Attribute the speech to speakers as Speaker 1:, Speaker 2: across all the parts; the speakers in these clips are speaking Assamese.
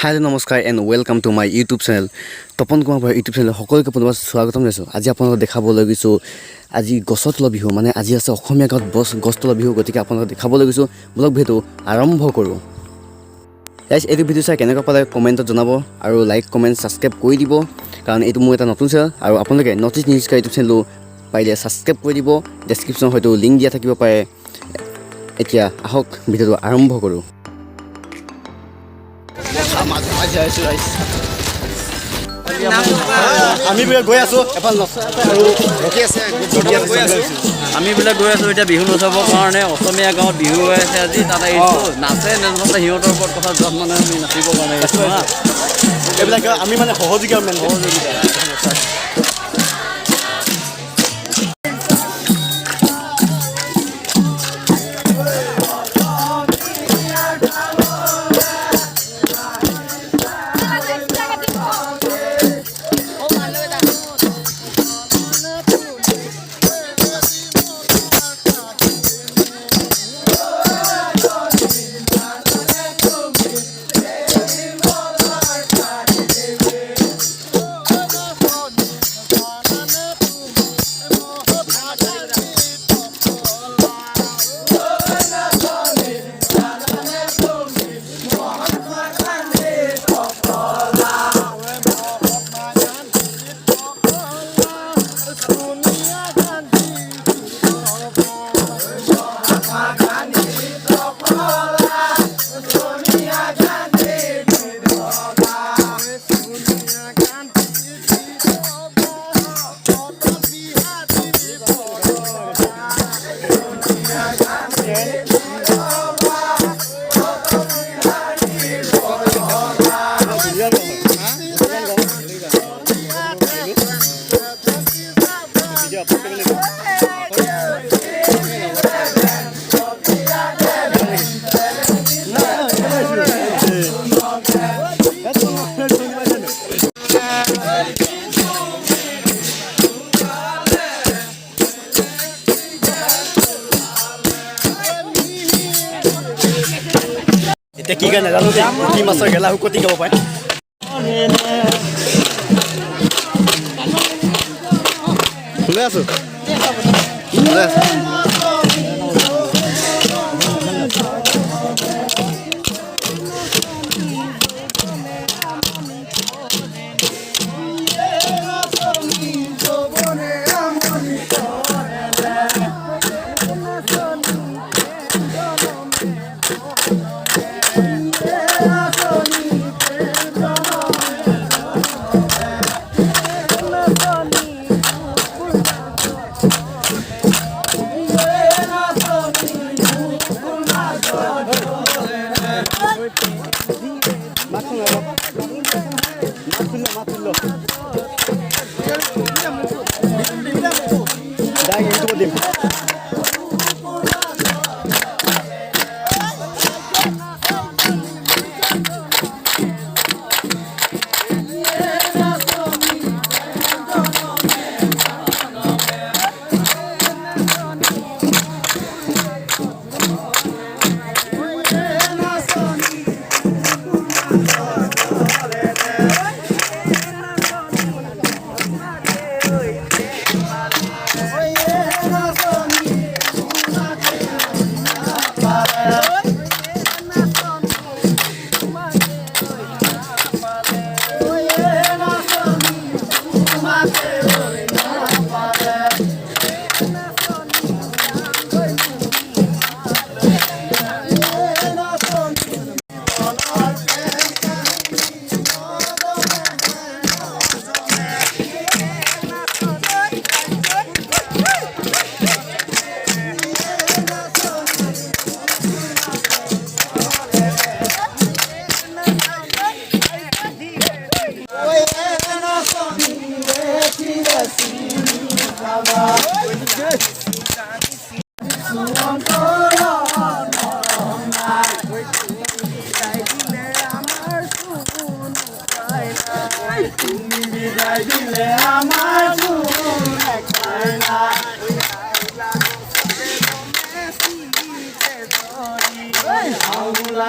Speaker 1: Hello, namaskar and welcome to my YouTube channel. Topon Kumar Borah YouTube channel সকলকে পুনৰবাৰ স্বাগতম জনাইছো। আজি আপোনালোকক দেখাবলৈ গৈছো আজি গছতলা বিহু মানে আজি আছে অসমীয়া গাঁৱত গছতলা বিহু গতিকে আপোনালোকক দেখাবলৈ গৈছো ব্লগ ভিডিঅ আৰম্ভ কৰো। গাইস এই ভিডিঅ চাই কেনেকৈ পালে কমেন্টত জনাব আৰু লাইক কমেন্ট সাবস্ক্ৰাইব কৰি দিব কাৰণ এইটো মোৰ এটা নতুন চেনেল আৰু আপোনালোকে নটিছ নিউজ ইউটিউব চেনেল পাইলে সাবস্ক্ৰাইব কৰি দিব ডেসক্ৰিপচন হয়তো লিংক দিয়া থাকিব পাৰে। এতিয়া আহক ভিডিঅ আৰম্ভ কৰো। আমি বিলাক গৈ আছো এফাল ৰখি আছে
Speaker 2: আমি বিলাক গৈ আছো এতিয়া বিহু নচাবৰ কাৰণে অসমীয়া গাঁৱত বিহু হৈ আছে আজি তাতে নাচে নাচে সিহঁতৰ ওপৰত কথা যত মানে আমি নাচিবৰ কাৰণে
Speaker 1: এইবিলাক আমি মানে সহযোগী এতিয়া কি গান নাজানো দেই কি মাছৰ গেলা হুকতি গাব পাৰে শুনে আছো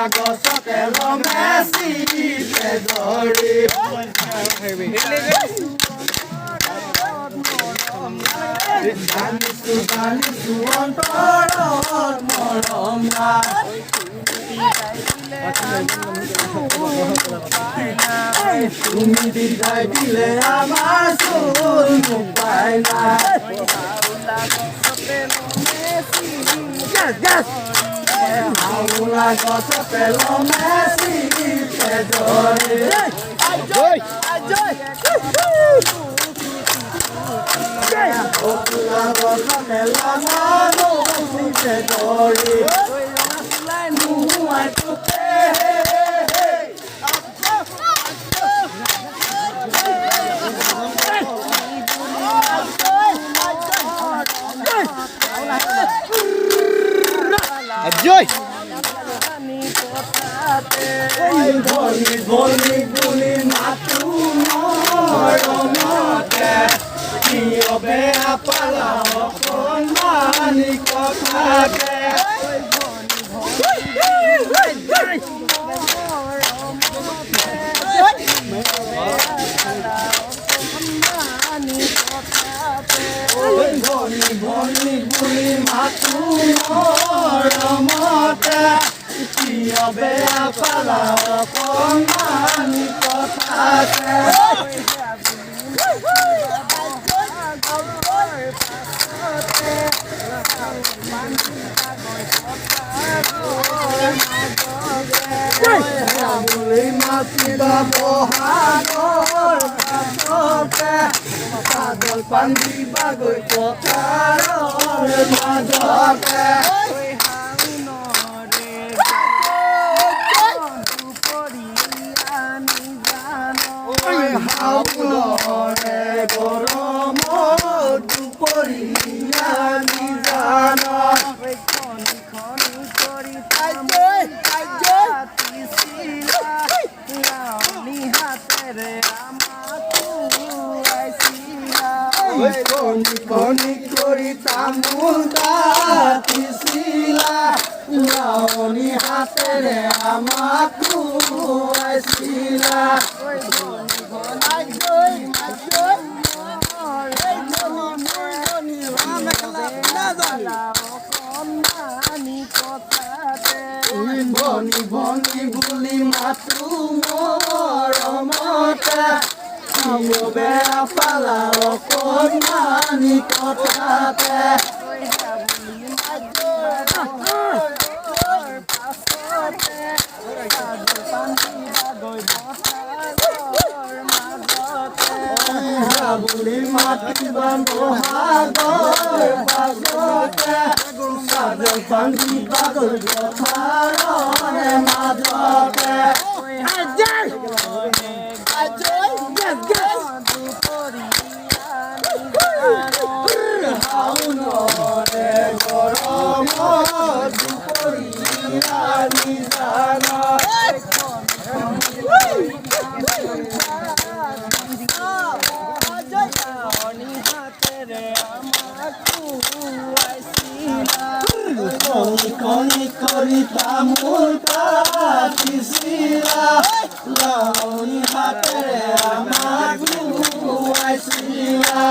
Speaker 3: গছতে লমেছি ধৰি জানিছো অন্তৰত মৰম তুমি দিদাই দিলে আমাৰ চোন উপায় নাই হাওলা গছতে লমেছি ধৰি অকুলা গছতে লমেছি ধৰি নোহোৱাই তোতে
Speaker 1: জয়
Speaker 3: ধনী ধনী বুলি মাতো মৰমতে কিয় বেয়া পালা অকণমানি কথাতে ধনী ধনী বুলি মাতো মৰমতে কিয় বেয়া পালা অকণমানি কথাতে বুলি মাতিবা বহাগৰ পাছতে পাগল পান্দিবা গৈ পথাৰৰ মাজতে হাওনৰে গৰমত দুপৰীয়া নিজান কণি কণি কৰি তামোল কাটিছিলা লাৱনী হাতেৰে আমাক খুৱাইছিলা ভনী ভনী বুলি মাতো মৰমতে কিয় বেয়া পালা অকণমানি কথাতে বুলি মাতিবা বহাগৰ পাছতে পাগল পান্দিবা গৈ পথাৰৰ মাজতে হাওনৰে গৰমত দুপৰীয়া নিজান কণি কৰি তামোল কাটিছিলা লাৱনী হাতেৰে আমাক খুৱাইছিলা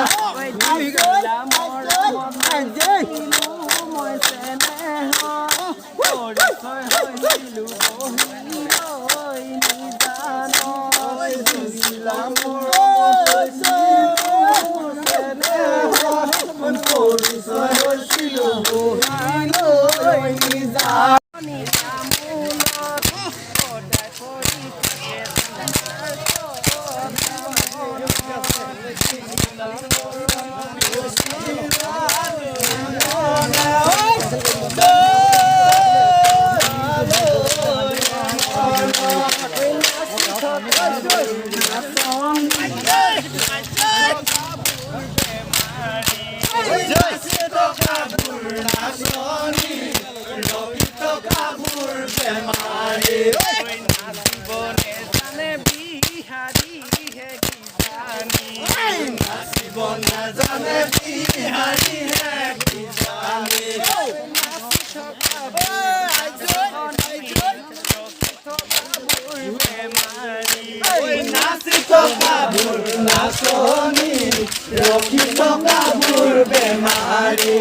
Speaker 3: আঁচনি ৰখি থকাবোৰ বেমাৰী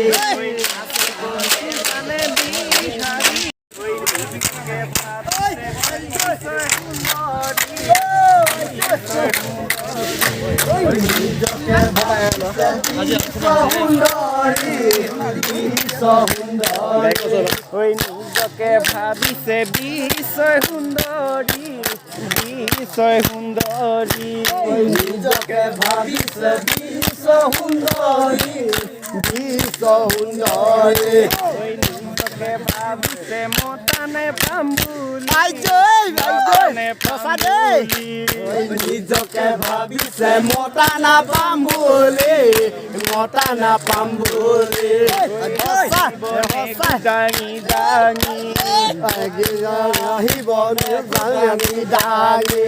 Speaker 4: নিজকে ভাবিছে বিশ্বই সুন্দৰী বিশ্বই সুন্দৰী
Speaker 3: নিজকে ভাবিছে বিশ্ব সুন্দৰী বিশ্ব সুন্দৰী
Speaker 4: নিজকে ভাবিছে মতানে পাম বুলি
Speaker 3: নিজকে ভাবিছে মতা নাপাম বুলি মতা নাপাম বুলি
Speaker 4: দাঙি দাঙি
Speaker 3: আহিব দাঙি দাঙি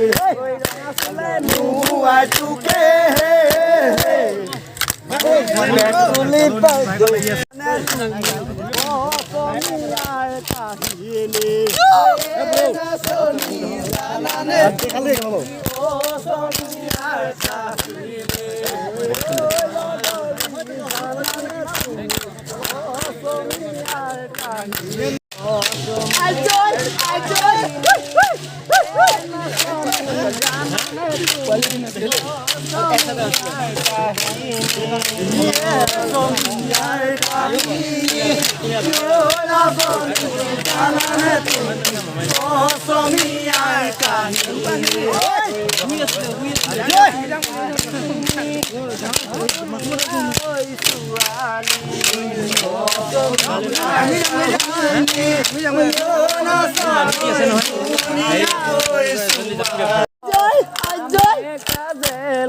Speaker 3: নোহোৱাই তোকে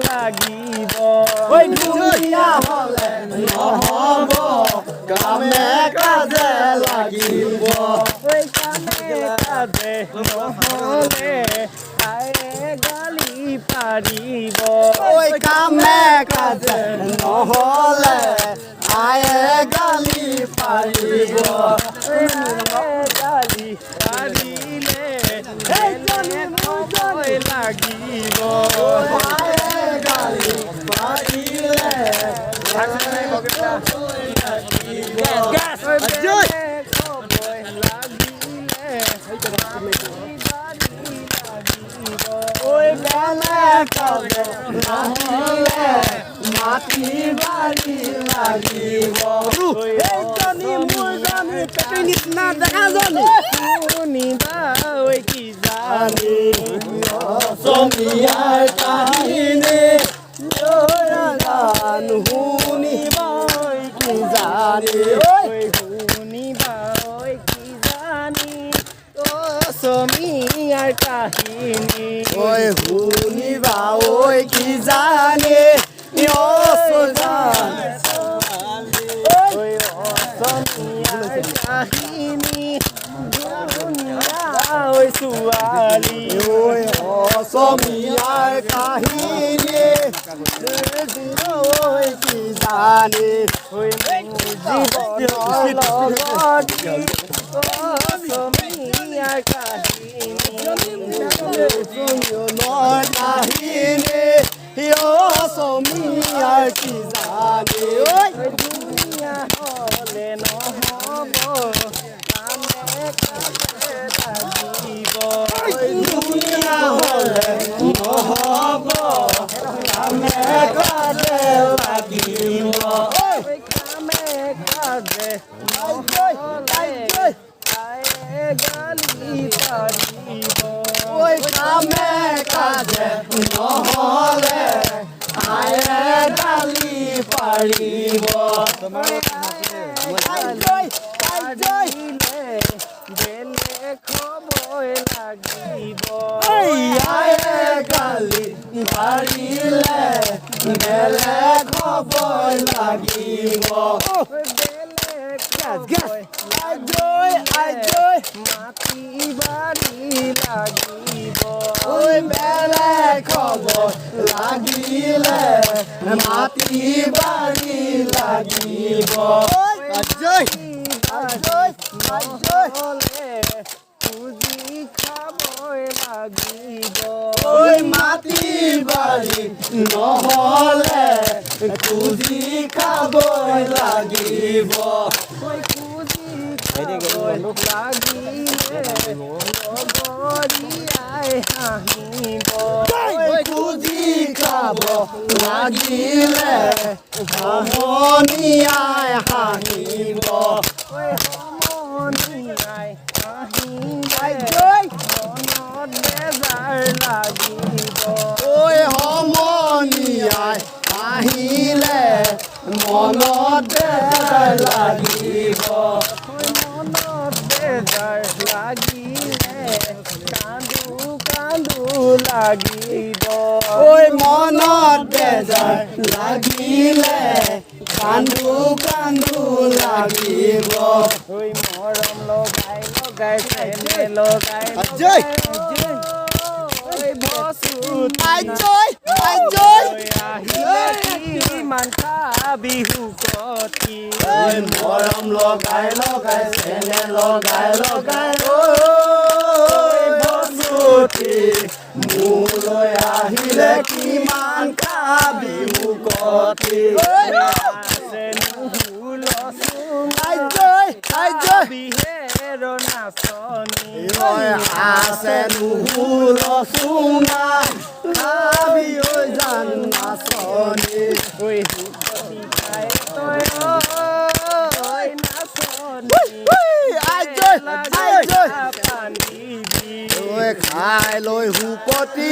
Speaker 4: লাগিব
Speaker 3: দুনীয়া হলে নহব কামে কাজে লাগিব
Speaker 4: কাজে নহলে আয়ে গালি পাৰিব
Speaker 3: কামে কাজে নহলে আয়ে গালি পাৰিব
Speaker 4: গালি পাৰিলে সময় লাগিব
Speaker 3: আয়ে গালি পাৰিলে কাজে নহলে মাটি বাৰী লাগিব
Speaker 4: নিচিনা দেখা জানি শুনিবা ঐ কি জানি
Speaker 3: অসমীয়াৰ কাহিনী গান শুনিবা কি জানি
Speaker 4: শুনিবা ঐ কি জানি অসমীয়াৰ কাহিনী
Speaker 3: ঐ শুনিবা ঐ কি জানি
Speaker 4: অসমীয়াৰ কাহিনী ঐ ছোৱালী
Speaker 3: অসমীয়াৰ কাহিনী ঐ কি জানি
Speaker 4: অসমীয়াৰ কাহিনী
Speaker 3: কাহিনী অসমীয়াৰ কি জানি
Speaker 4: দুনীয়া হলে নহব কামে কাজে লাগিব
Speaker 3: দুনীয়া হলে নহব কামে কাজে লাগিব
Speaker 4: কামে কাজে নহলে আয়ে গালি পাৰিব
Speaker 3: কামে কাজে নহলে আয়ে গালি পাৰিব
Speaker 4: বেলেগ খবই লাগিব
Speaker 3: আয়ে গালি পাৰিলে বেলেগ খবৰ লাগিব
Speaker 4: বেলেগ খবই মাটি বাৰী লাগিব
Speaker 3: বেলেগ খবৰ লাগিলে মাটি বাৰী লাগিব
Speaker 4: নহলে পুঁজি খাবই লাগিব
Speaker 3: মাটি বাৰী নহ'লে খুজি খাবই লাগিব খুজি খাব লাগিলে সমনীয়াই হাঁহিব ঐ সমনীয়াই আহিলে মনত বেজাৰ লাগিব ঐ মনত বেজাৰ লাগিলে কান্দো কান্দো লাগিব
Speaker 4: মৰম লগাই লগাই চেনে লগাই
Speaker 3: অজয়
Speaker 4: মানটা বিহু কতি
Speaker 3: মৰম লগাই লগাই চেনে লগাই লগাই বসুতি মোলৈ আহিলে কিমান খাবি মুকতি
Speaker 4: বিহেৰ নাচনী
Speaker 3: আছে নুহুল চুঙা খাবি ঐ জান নাচনী খাই লৈ হুপতি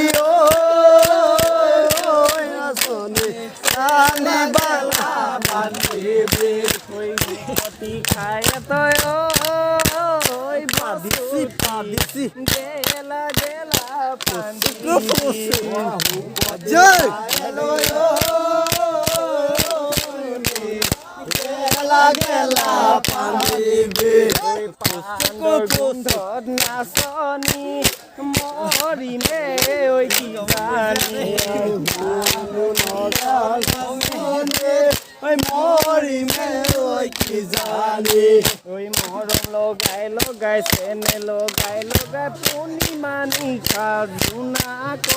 Speaker 3: নাচনী কান্দি বালা বান্ধিবি
Speaker 4: খাই তই পাদিছি পাদিছি গেলা গেলা
Speaker 3: জয় গেলা গেলা পান্ধিবি
Speaker 4: গোন্ধত নাচনী মৰিমে ঐ কিজানি
Speaker 3: মৰিমে কি জানি
Speaker 4: ঐ মৰম লগাই লগাই চেনে লগাই লগাই পূৰ্ণিমা নিশা জোনাকত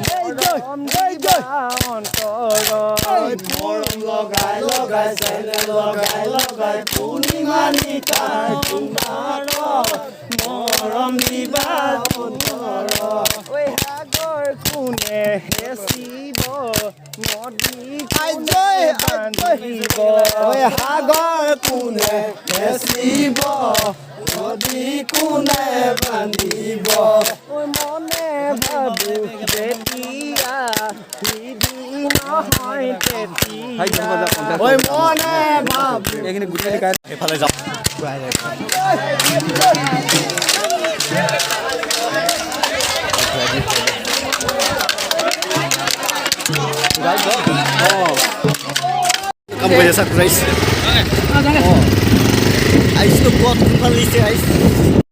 Speaker 4: মৰম দিবা অন্তৰত
Speaker 3: মৰম লগাই লগাই চেনে লগাই লগাই পূৰ্ণিমা নিশা মৰম দিবা
Speaker 4: ঐ সাগৰ কোনে হেচিব নদী বান্ধিব
Speaker 3: সাগৰ কোনে হেচিব নদী কোনে বান্ধিব
Speaker 4: ঐ মনে ভাবো যেতিয়া বিধি নহয় তেতিয়া
Speaker 3: ঐ মনে ভাবো
Speaker 2: এইখিনি গোটেই এইফালে যাওঁ
Speaker 1: কাম কৰি আছা ঘূৰাইছে আহিছিলোঁ ক'ত কোনফালে আহিছে